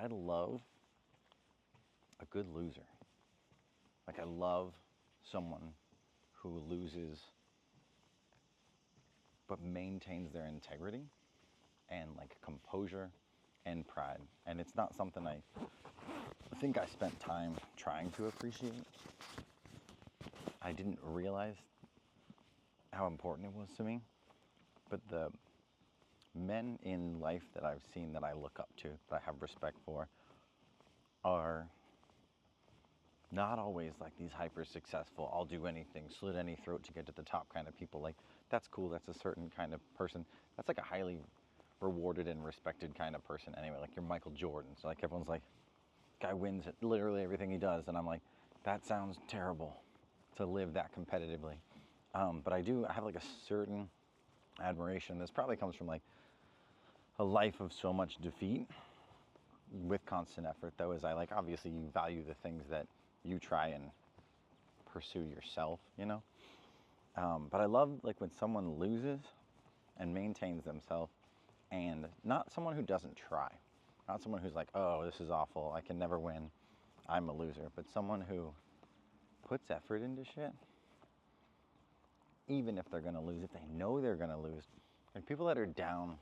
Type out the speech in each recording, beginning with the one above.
I love a good loser. Like, I love someone who loses but maintains their integrity and like composure and pride. And it's not something I think I spent time trying to appreciate. I didn't realize how important it was to me. But the men in life that I've seen that I look up to, that I have respect for, are not always like these hyper successful, I'll do anything, slit any throat to get to the top kind of people. Like, that's cool, that's a certain kind of person. That's like a highly rewarded and respected kind of person anyway. Like, you're Michael Jordan. So like, everyone's like, guy wins at literally everything he does. And I'm like, that sounds terrible to live that competitively. But I have like a certain admiration. This probably comes from like a life of so much defeat with constant effort, though, is I like, obviously you value the things that you try and pursue yourself, you know? But I love like when someone loses and maintains themselves, and not someone who doesn't try. Not someone who's like, oh, this is awful, I can never win, I'm a loser. But someone who puts effort into shit, even if they're gonna lose, if they know they're gonna lose. And people that are down,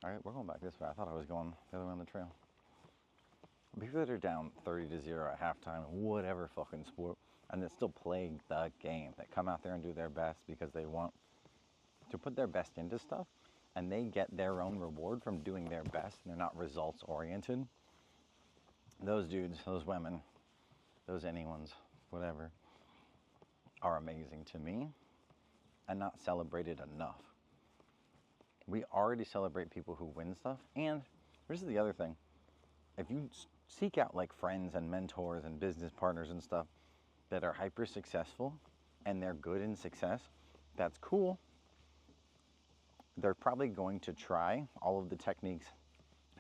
all right, we're going back this way. I thought I was going the other way on the trail. People that are down 30-0 at halftime, whatever fucking sport, and that still play the game, that come out there and do their best because they want to put their best into stuff, and they get their own reward from doing their best, and they're not results oriented. Those dudes, those women, those anyones, whatever, are amazing to me and not celebrated enough. We already celebrate people who win stuff, and this is the other thing. If you seek out like friends and mentors and business partners and stuff that are hyper successful and they're good in success, that's cool. They're probably going to try all of the techniques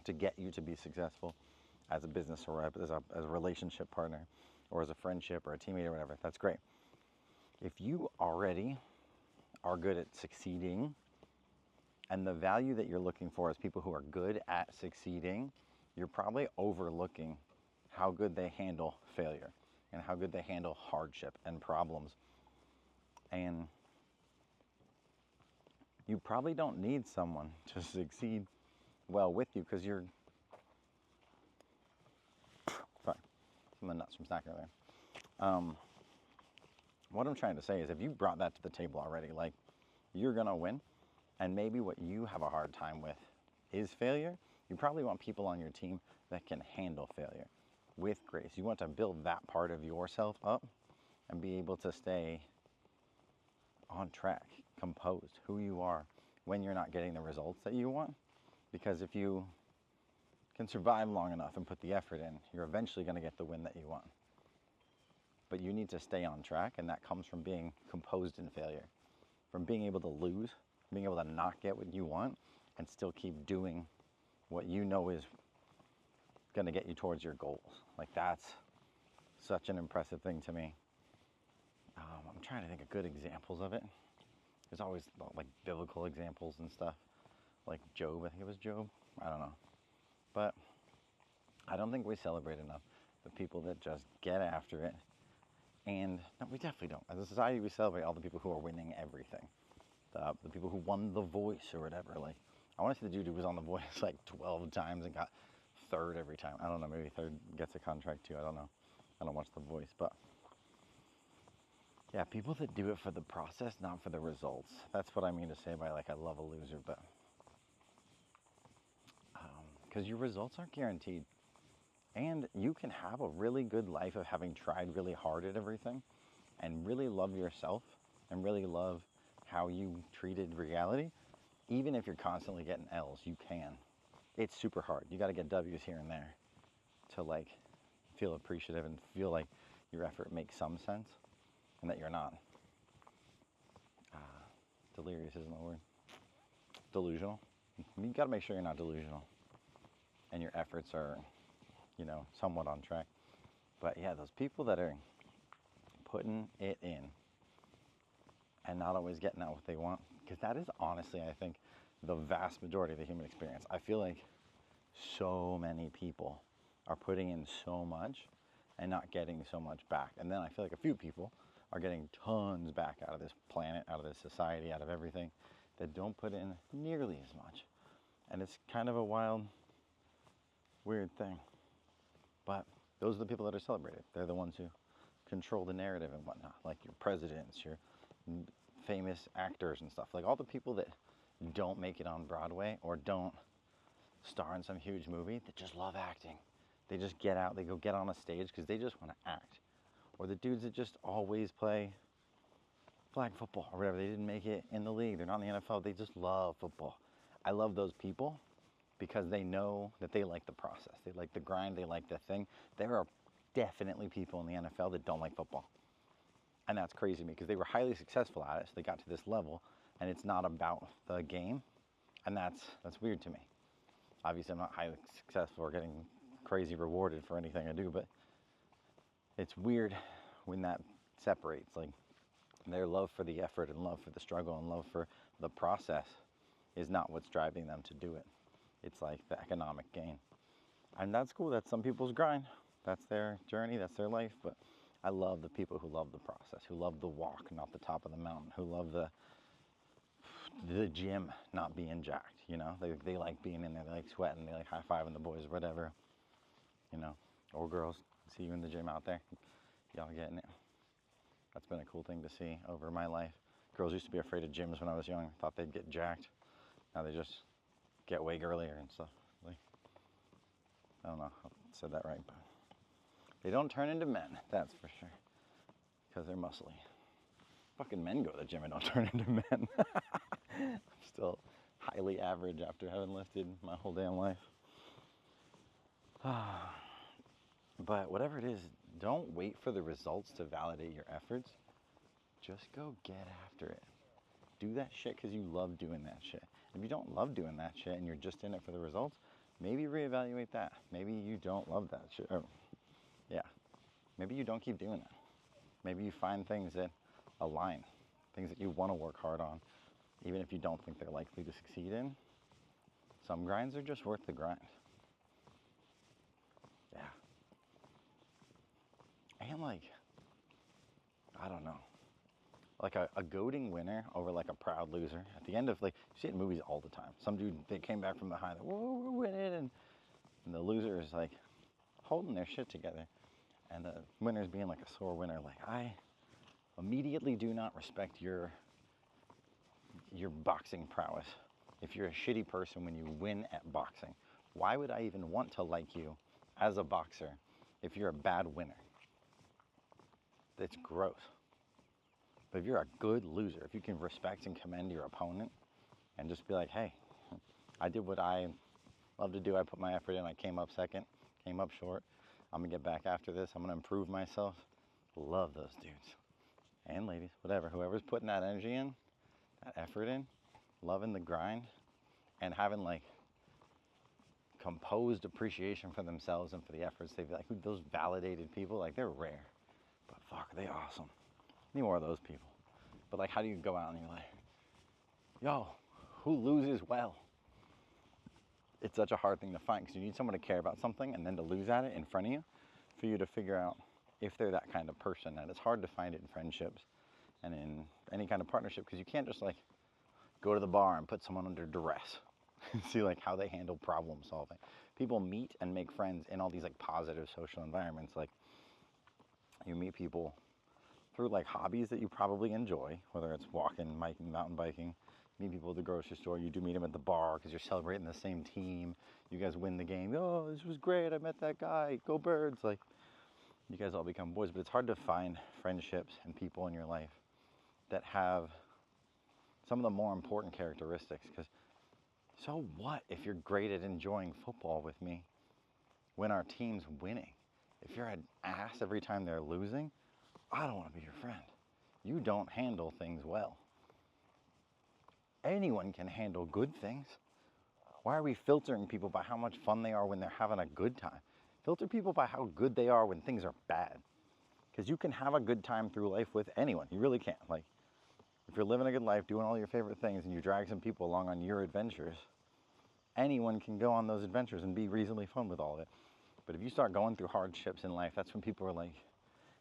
to get you to be successful as a business or as a relationship partner or as a friendship or a teammate or whatever. That's great. If you already are good at succeeding, and the value that you're looking for is people who are good at succeeding, you're probably overlooking how good they handle failure and how good they handle hardship and problems. And you probably don't need someone to succeed well with you, because you're, sorry, some of the nuts from snack earlier. What I'm trying to say is, if you brought that to the table already, like, you're gonna win, and maybe what you have a hard time with is failure, you probably want people on your team that can handle failure with grace. You want to build that part of yourself up and be able to stay on track, composed, who you are when you're not getting the results that you want. Because if you can survive long enough and put the effort in, you're eventually going to get the win that you want. But you need to stay on track, and that comes from being composed in failure, from being able to lose, being able to not get what you want and still keep doing what you know is going to get you towards your goals. Like, that's such an impressive thing to me. I'm trying to think of good examples of it. There's always like biblical examples and stuff, like Job. I think it was Job. I don't know. But I don't think we celebrate enough the people that just get after it. And no, we definitely don't. As a society, we celebrate all the people who are winning everything. The people who won The Voice or whatever. Like, I want to see the dude who was on The Voice like 12 times and got third every time. I don't know, maybe third gets a contract too. I don't know. I don't watch The Voice, but yeah, people that do it for the process, not for the results. That's what I mean to say by like, I love a loser, but because your results aren't guaranteed. And you can have a really good life of having tried really hard at everything and really love yourself and really love how you treated reality. Even if you're constantly getting L's, you can. It's super hard. You got to get W's here and there to like feel appreciative and feel like your effort makes some sense and that you're not delirious isn't the word. Delusional. You got to make sure you're not delusional and your efforts are, you know, somewhat on track. But yeah, those people that are putting it in and not always getting out what they want, because that is honestly, I think, the vast majority of the human experience. I feel like so many people are putting in so much and not getting so much back. And then I feel like a few people are getting tons back out of this planet, out of this society, out of everything, that don't put in nearly as much. And it's kind of a wild, weird thing. But those are the people that are celebrated. They're the ones who control the narrative and whatnot, like your presidents, your famous actors and stuff. Like all the people that don't make it on Broadway or don't star in some huge movie that just love acting. They just get out, they go get on a stage because they just want to act. Or the dudes that just always play flag football or whatever. They didn't make it in the league. They're not in the NFL. They just love football. I love those people because they know that they like the process. They like the grind. They like the thing. There are definitely people in the NFL that don't like football. And that's crazy to me because they were highly successful at it. So they got to this level and it's not about the game. And that's weird to me. Obviously, I'm not highly successful or getting crazy rewarded for anything I do, but it's weird when that separates. Like their love for the effort and love for the struggle and love for the process is not what's driving them to do it. It's like the economic gain. And that's cool. That's some people's grind. That's their journey. That's their life. But I love the people who love the process, who love the walk, not the top of the mountain, who love the gym not being jacked, you know? They like being in there, they like sweating, they like high-fiving the boys, whatever, you know, or girls. See you in the gym out there. Y'all getting it. That's been a cool thing to see over my life. Girls used to be afraid of gyms when I was young, thought they'd get jacked. Now they just get way girlier and stuff. Like, I don't know if I said that right, but they don't turn into men, that's for sure, because they're muscly. Fucking men go to the gym and don't turn into men. I'm still highly average after having lifted my whole damn life. But whatever it is, don't wait for the results to validate your efforts. Just go get after it. Do that shit because you love doing that shit. If you don't love doing that shit and you're just in it for the results, maybe reevaluate that. Maybe you don't love that shit. Or, yeah, maybe you don't keep doing that. Maybe you find things that align, things that you want to work hard on, even if you don't think they're likely to succeed in. Some grinds are just worth the grind. Yeah. And like, I don't know, like a goading winner over like a proud loser. At the end of, like, you see it in movies all the time. Some dude, they came back from behind, like, whoa, we're winning, and the loser is like holding their shit together. And the winner's being like a sore winner. Like, I immediately do not respect your boxing prowess. If you're a shitty person when you win at boxing, why would I even want to like you as a boxer if you're a bad winner? That's gross. But if you're a good loser, if you can respect and commend your opponent and just be like, hey, I did what I love to do. I put my effort in. I came up second, came up short. I'm going to get back after this. I'm going to improve myself. Love those dudes and ladies, whatever. Whoever's putting that energy in, that effort in, loving the grind, and having like composed appreciation for themselves and for the efforts they've like, those validated people, like, they're rare. But fuck, are they awesome. Need more of those people. But like, how do you go out and you're like, yo, who loses well? It's such a hard thing to find because you need someone to care about something and then to lose at it in front of you for you to figure out if they're that kind of person. And it's hard to find it in friendships and in any kind of partnership because you can't just like go to the bar and put someone under duress and see like how they handle problem solving. People meet and make friends in all these like positive social environments. Like, you meet people through like hobbies that you probably enjoy, whether it's walking, biking, mountain biking. Meet people at the grocery store. You do meet them at the bar because you're celebrating the same team. You guys win the game. Oh, this was great. I met that guy. Go Birds. Like, you guys all become boys. But it's hard to find friendships and people in your life that have some of the more important characteristics. Because so what if you're great at enjoying football with me when our team's winning? If you're an ass every time they're losing, I don't want to be your friend. You don't handle things well. Anyone can handle good things. Why are we filtering people by how much fun they are when they're having a good time? Filter people by how good they are when things are bad. Because you can have a good time through life with anyone. You really can. Like, if you're living a good life, doing all your favorite things, and you drag some people along on your adventures, anyone can go on those adventures and be reasonably fun with all of it. But if you start going through hardships in life, that's when people are like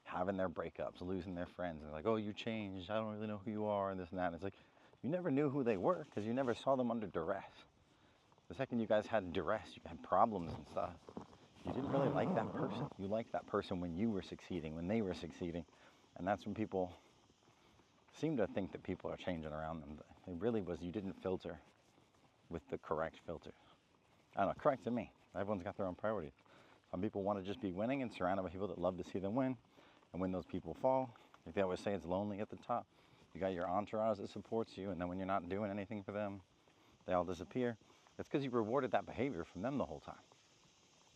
having their breakups, losing their friends, and they're like, oh, you changed, I don't really know who you are, and this and that. And it's like, you never knew who they were because you never saw them under duress. The second you guys had duress, you had problems and stuff, you didn't really like that person. You liked that person when you were succeeding, when they were succeeding. And that's when people seem to think that people are changing around them. But it really was, you didn't filter with the correct filters. I don't know, correct to me. Everyone's got their own priorities. Some people want to just be winning and surrounded by people that love to see them win. And when those people fall, like they always say, it's lonely at the top. You got your entourage that supports you, and then when you're not doing anything for them, they all disappear. It's because you rewarded that behavior from them the whole time.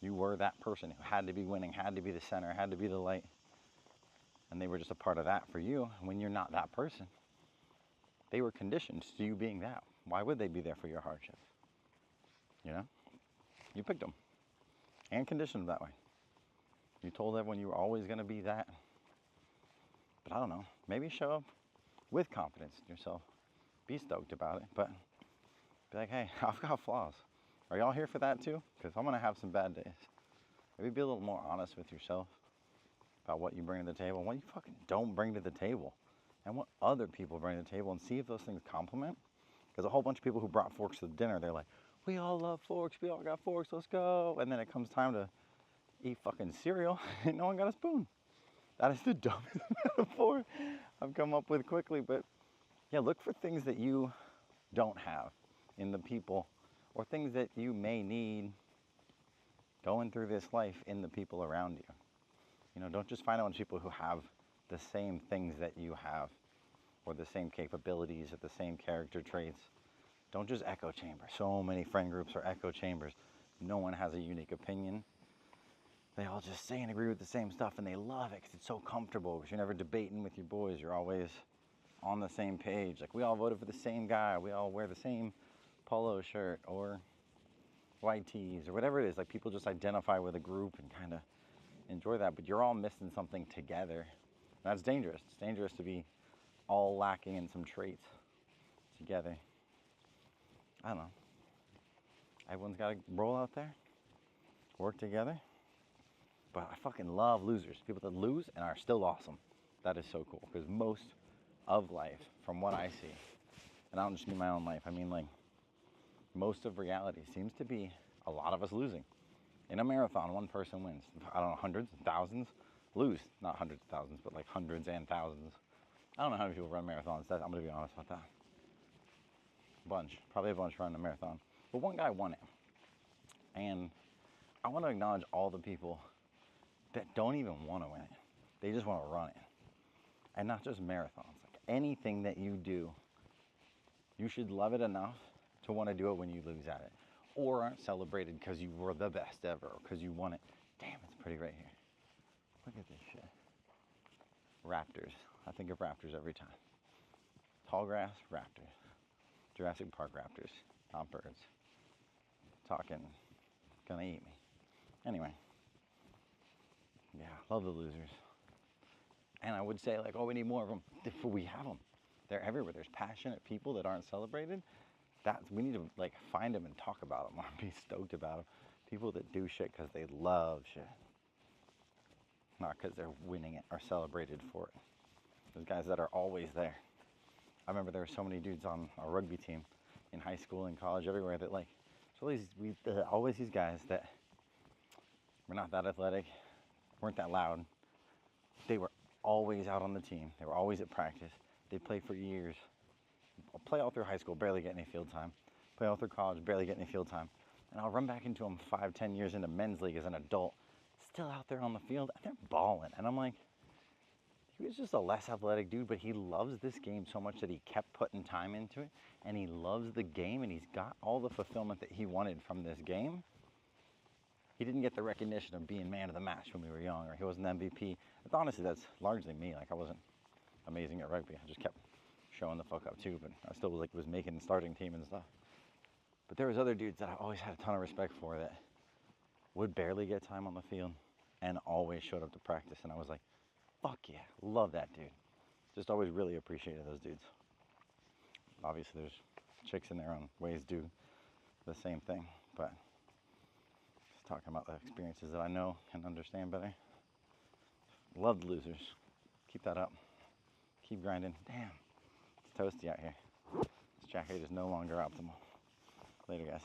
You were that person who had to be winning, had to be the center, had to be the light. And they were just a part of that for you. When you're not that person, they were conditioned to you being that. Why would they be there for your hardships? You know? You picked them and conditioned them that way. You told everyone you were always going to be that. But I don't know. Maybe show up with confidence in yourself. Be stoked about it. But be like, hey, I've got flaws. Are y'all here for that too? Because I'm going to have some bad days. Maybe be a little more honest with yourself about what you bring to the table, what you fucking don't bring to the table, and what other people bring to the table, and see if those things complement. Because a whole bunch of people who brought forks to the dinner, they're like, we all love forks, we all got forks, let's go. And then it comes time to eat fucking cereal, and no one got a spoon. That is the dumbest metaphor I've come up with quickly. But yeah, look for things that you don't have in the people, or things that you may need going through this life in the people around you. You know, don't just find out people who have the same things that you have, or the same capabilities, or the same character traits. Don't just echo chamber. So many friend groups are echo chambers. No one has a unique opinion. They all just say and agree with the same stuff, and they love it because it's so comfortable, because you're never debating with your boys. You're always on the same page. Like, we all voted for the same guy. We all wear the same polo shirt or white tees or whatever it is. Like, people just identify with a group and kind of enjoy that, but you're all missing something together. And that's dangerous. It's dangerous to be all lacking in some traits together. I don't know. Everyone's got to roll out there, work together. But I fucking love losers. People that lose and are still awesome. That is so cool, because most of life, from what I see, and I don't just mean my own life, I mean like most of reality seems to be a lot of us losing. In a marathon, one person wins. I don't know, hundreds, thousands lose. Not hundreds of thousands, but like hundreds and thousands. I don't know how many people run marathons. I'm going to be honest about that. Bunch. Probably a bunch run a marathon. But one guy won it. And I want to acknowledge all the people that don't even want to win it. They just want to run it. And not just marathons. Like anything that you do, you should love it enough to want to do it when you lose at it. Or aren't celebrated because you were the best ever, or because you won it. Damn, it's pretty right here. Look at this shit. Raptors. I think of raptors every time. Tall grass, raptors. Jurassic Park raptors, not birds. Talking, gonna eat me. Anyway. Yeah, love the losers. And I would say, like, oh, we need more of them. We have them. They're everywhere. There's passionate people that aren't celebrated. We need to, like, find them and talk about them, or be stoked about them. People that do shit because they love shit. Not because they're winning it or celebrated for it. Those guys that are always there. I remember there were so many dudes on our rugby team in high school and college, everywhere, that, like, so always these guys that were not that athletic, weren't that loud. They were always out on the team. They were always at practice. They played for years. Play all through high school, barely get any field time. Play all through college, barely get any field time. And I'll run back into them 5, 10 years into men's league as an adult, still out there on the field, and they're balling. And I'm like, he was just a less athletic dude, but he loves this game so much that he kept putting time into it, and he loves the game, and he's got all the fulfillment that he wanted from this game. He didn't get the recognition of being man of the match when we were young, or he wasn't MVP. But honestly, that's largely me. Like, I wasn't amazing at rugby. I just kept showing the fuck up too, but I still was making the starting team and stuff. But there was other dudes that I always had a ton of respect for that would barely get time on the field and always showed up to practice. And I was like, fuck yeah, love that dude. Just always really appreciated those dudes. Obviously there's chicks in their own ways do the same thing, but just talking about the experiences that I know and understand better. Loved losers. Keep that up. Keep grinding. Damn, it's toasty out here. This jacket is no longer optimal. Later, guys.